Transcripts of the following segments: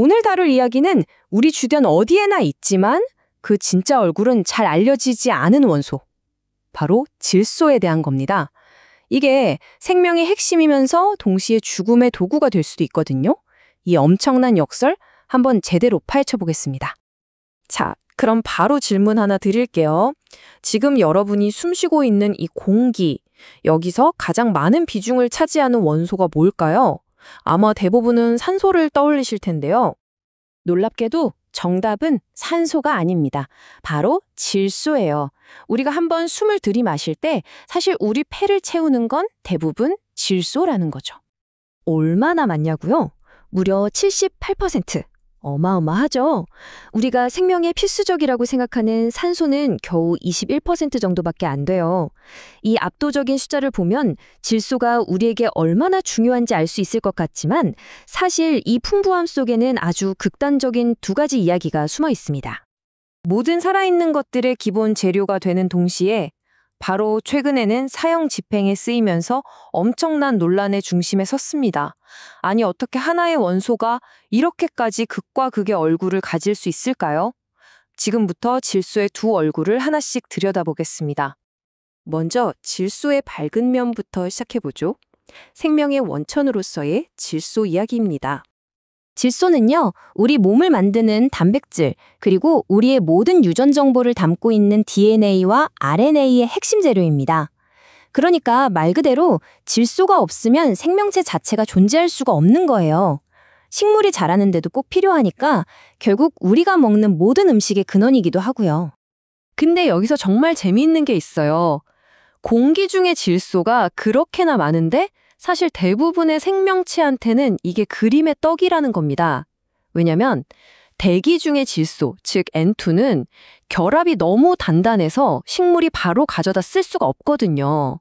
오늘 다룰 이야기는 우리 주변 어디에나 있지만 그 진짜 얼굴은 잘 알려지지 않은 원소. 바로 질소에 대한 겁니다. 이게 생명의 핵심이면서 동시에 죽음의 도구가 될 수도 있거든요. 이 엄청난 역설 한번 제대로 파헤쳐 보겠습니다. 자, 그럼 바로 질문 하나 드릴게요. 지금 여러분이 숨쉬고 있는 이 공기, 여기서 가장 많은 비중을 차지하는 원소가 뭘까요? 아마 대부분은 산소를 떠올리실 텐데요. 놀랍게도 정답은 산소가 아닙니다. 바로 질소예요. 우리가 한번 숨을 들이마실 때 사실 우리 폐를 채우는 건 대부분 질소라는 거죠. 얼마나 많냐고요? 무려 78%. 어마어마하죠? 우리가 생명의 필수적이라고 생각하는 산소는 겨우 21% 정도밖에 안 돼요. 이 압도적인 숫자를 보면 질소가 우리에게 얼마나 중요한지 알 수 있을 것 같지만 사실 이 풍부함 속에는 아주 극단적인 두 가지 이야기가 숨어 있습니다. 모든 살아있는 것들의 기본 재료가 되는 동시에 바로 최근에는 사형 집행에 쓰이면서 엄청난 논란의 중심에 섰습니다. 아니, 어떻게 하나의 원소가 이렇게까지 극과 극의 얼굴을 가질 수 있을까요? 지금부터 질소의 두 얼굴을 하나씩 들여다보겠습니다. 먼저 질소의 밝은 면부터 시작해보죠. 생명의 원천으로서의 질소 이야기입니다. 질소는요, 우리 몸을 만드는 단백질, 그리고 우리의 모든 유전 정보를 담고 있는 DNA와 RNA의 핵심 재료입니다. 그러니까 말 그대로 질소가 없으면 생명체 자체가 존재할 수가 없는 거예요. 식물이 자라는데도 꼭 필요하니까 결국 우리가 먹는 모든 음식의 근원이기도 하고요. 근데 여기서 정말 재미있는 게 있어요. 공기 중에 질소가 그렇게나 많은데 사실 대부분의 생명체한테는 이게 그림의 떡이라는 겁니다. 왜냐면 대기 중의 질소, 즉 N2는 결합이 너무 단단해서 식물이 바로 가져다 쓸 수가 없거든요.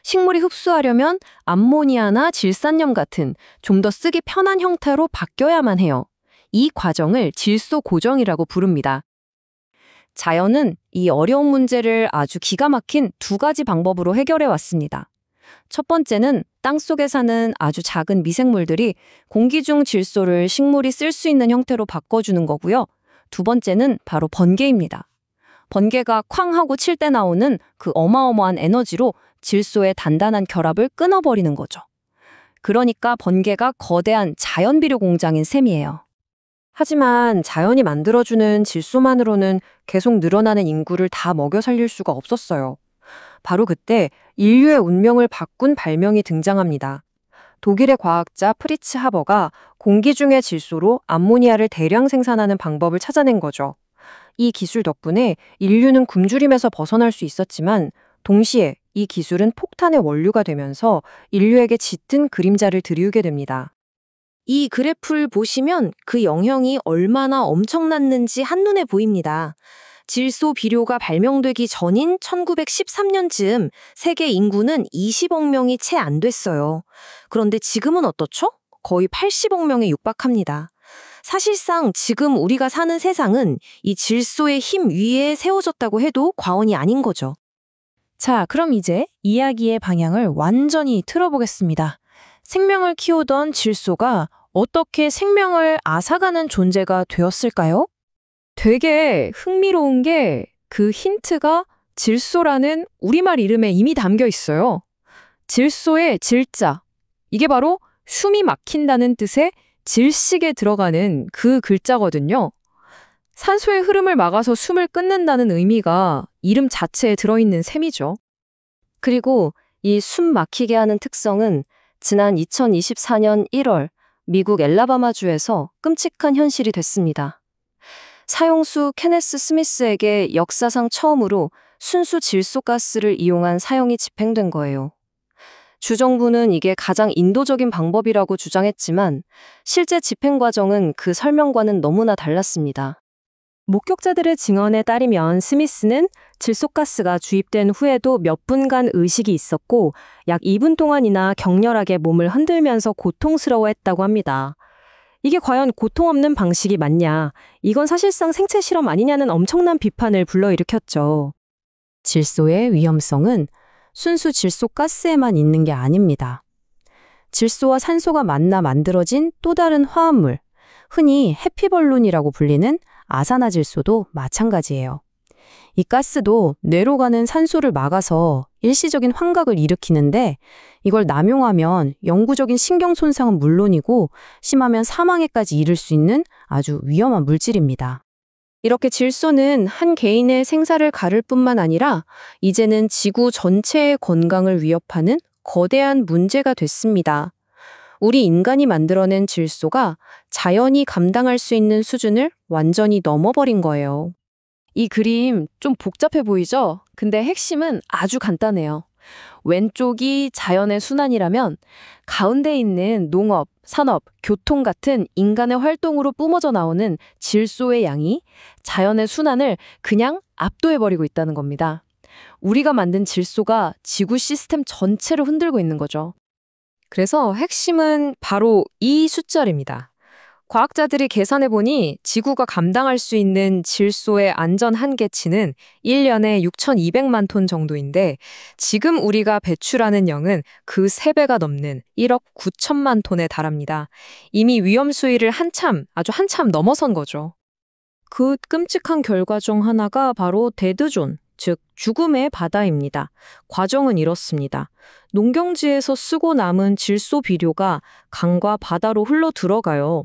식물이 흡수하려면 암모니아나 질산염 같은 좀 더 쓰기 편한 형태로 바뀌어야만 해요. 이 과정을 질소 고정이라고 부릅니다. 자연은 이 어려운 문제를 아주 기가 막힌 두 가지 방법으로 해결해 왔습니다. 첫 번째는 땅속에 사는 아주 작은 미생물들이 공기 중 질소를 식물이 쓸 수 있는 형태로 바꿔주는 거고요. 두 번째는 바로 번개입니다. 번개가 쾅 하고 칠 때 나오는 그 어마어마한 에너지로 질소의 단단한 결합을 끊어버리는 거죠. 그러니까 번개가 거대한 자연 비료 공장인 셈이에요. 하지만 자연이 만들어주는 질소만으로는 계속 늘어나는 인구를 다 먹여 살릴 수가 없었어요. 바로 그때 인류의 운명을 바꾼 발명이 등장합니다. 독일의 과학자 프리츠 하버가 공기 중의 질소로 암모니아를 대량 생산하는 방법을 찾아낸 거죠. 이 기술 덕분에 인류는 굶주림에서 벗어날 수 있었지만 동시에 이 기술은 폭탄의 원료가 되면서 인류에게 짙은 그림자를 드리우게 됩니다. 이 그래프를 보시면 그 영향이 얼마나 엄청났는지 한눈에 보입니다. 질소 비료가 발명되기 전인 1913년쯤 세계 인구는 20억 명이 채 안 됐어요. 그런데 지금은 어떻죠? 거의 80억 명에 육박합니다. 사실상 지금 우리가 사는 세상은 이 질소의 힘 위에 세워졌다고 해도 과언이 아닌 거죠. 자, 그럼 이제 이야기의 방향을 완전히 틀어보겠습니다. 생명을 키우던 질소가 어떻게 생명을 앗아가는 존재가 되었을까요? 되게 흥미로운 게 그 힌트가 질소라는 우리말 이름에 이미 담겨 있어요. 질소의 질자. 이게 바로 숨이 막힌다는 뜻의 질식에 들어가는 그 글자거든요. 산소의 흐름을 막아서 숨을 끊는다는 의미가 이름 자체에 들어있는 셈이죠. 그리고 이 숨 막히게 하는 특성은 지난 2024년 1월 미국 엘라바마주에서 끔찍한 현실이 됐습니다. 사형수 케네스 스미스에게 역사상 처음으로 순수 질소가스를 이용한 사형이 집행된 거예요. 주정부는 이게 가장 인도적인 방법이라고 주장했지만 실제 집행 과정은 그 설명과는 너무나 달랐습니다. 목격자들의 증언에 따르면 스미스는 질소가스가 주입된 후에도 몇 분간 의식이 있었고 약 2분 동안이나 격렬하게 몸을 흔들면서 고통스러워했다고 합니다. 이게 과연 고통 없는 방식이 맞냐? 이건 사실상 생체 실험 아니냐는 엄청난 비판을 불러일으켰죠. 질소의 위험성은 순수 질소가스에만 있는 게 아닙니다. 질소와 산소가 만나 만들어진 또 다른 화합물, 흔히 해피벌룬이라고 불리는 아산화질소도 마찬가지예요. 이 가스도 뇌로 가는 산소를 막아서 일시적인 환각을 일으키는데 이걸 남용하면 영구적인 신경 손상은 물론이고 심하면 사망에까지 이를 수 있는 아주 위험한 물질입니다. 이렇게 질소는 한 개인의 생사를 가를 뿐만 아니라 이제는 지구 전체의 건강을 위협하는 거대한 문제가 됐습니다. 우리 인간이 만들어낸 질소가 자연이 감당할 수 있는 수준을 완전히 넘어버린 거예요. 이 그림 좀 복잡해 보이죠? 근데 핵심은 아주 간단해요. 왼쪽이 자연의 순환이라면 가운데 있는 농업, 산업, 교통 같은 인간의 활동으로 뿜어져 나오는 질소의 양이 자연의 순환을 그냥 압도해버리고 있다는 겁니다. 우리가 만든 질소가 지구 시스템 전체를 흔들고 있는 거죠. 그래서 핵심은 바로 이 숫자입니다. 과학자들이 계산해보니 지구가 감당할 수 있는 질소의 안전 한계치는 1년에 6,200만 톤 정도인데 지금 우리가 배출하는 양은 그 3배가 넘는 1억 9천만 톤에 달합니다. 이미 위험 수위를 아주 한참 넘어선 거죠. 그 끔찍한 결과 중 하나가 바로 데드존, 즉 죽음의 바다입니다. 과정은 이렇습니다. 농경지에서 쓰고 남은 질소 비료가 강과 바다로 흘러 들어가요.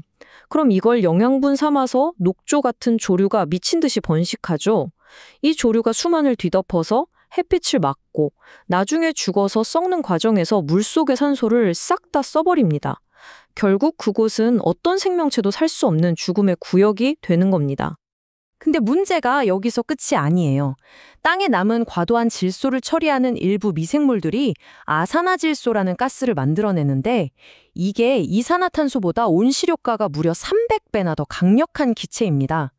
그럼 이걸 영양분 삼아서 녹조 같은 조류가 미친 듯이 번식하죠. 이 조류가 수만을 뒤덮어서 햇빛을 막고 나중에 죽어서 썩는 과정에서 물속의 산소를 싹 다 써버립니다. 결국 그곳은 어떤 생명체도 살 수 없는 죽음의 구역이 되는 겁니다. 근데 문제가 여기서 끝이 아니에요. 땅에 남은 과도한 질소를 처리하는 일부 미생물들이 아산화질소라는 가스를 만들어내는데 이게 이산화탄소보다 온실효과가 무려 300배나 더 강력한 기체입니다.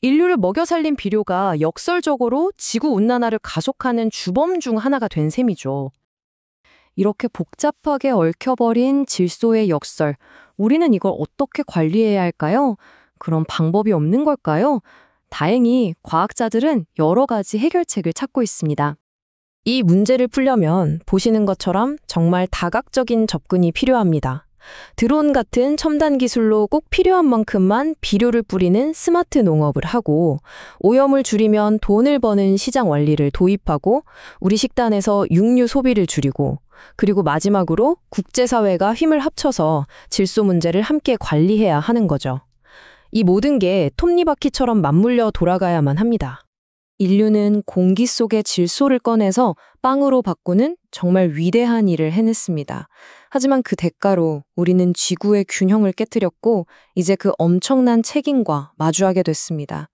인류를 먹여 살린 비료가 역설적으로 지구온난화를 가속하는 주범 중 하나가 된 셈이죠. 이렇게 복잡하게 얽혀버린 질소의 역설, 우리는 이걸 어떻게 관리해야 할까요? 그런 방법이 없는 걸까요? 다행히 과학자들은 여러 가지 해결책을 찾고 있습니다. 이 문제를 풀려면 보시는 것처럼 정말 다각적인 접근이 필요합니다. 드론 같은 첨단 기술로 꼭 필요한 만큼만 비료를 뿌리는 스마트 농업을 하고 오염을 줄이면 돈을 버는 시장 원리를 도입하고 우리 식단에서 육류 소비를 줄이고 그리고 마지막으로 국제사회가 힘을 합쳐서 질소 문제를 함께 관리해야 하는 거죠. 이 모든 게 톱니바퀴처럼 맞물려 돌아가야만 합니다. 인류는 공기 속의 질소를 꺼내서 빵으로 바꾸는 정말 위대한 일을 해냈습니다. 하지만 그 대가로 우리는 지구의 균형을 깨뜨렸고 이제 그 엄청난 책임과 마주하게 됐습니다.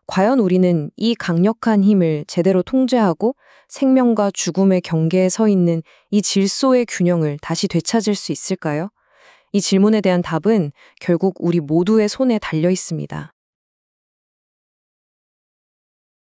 과연 우리는 이 강력한 힘을 제대로 통제하고 생명과 죽음의 경계에 서 있는 이 질소의 균형을 다시 되찾을 수 있을까요? 이 질문에 대한 답은 결국 우리 모두의 손에 달려 있습니다.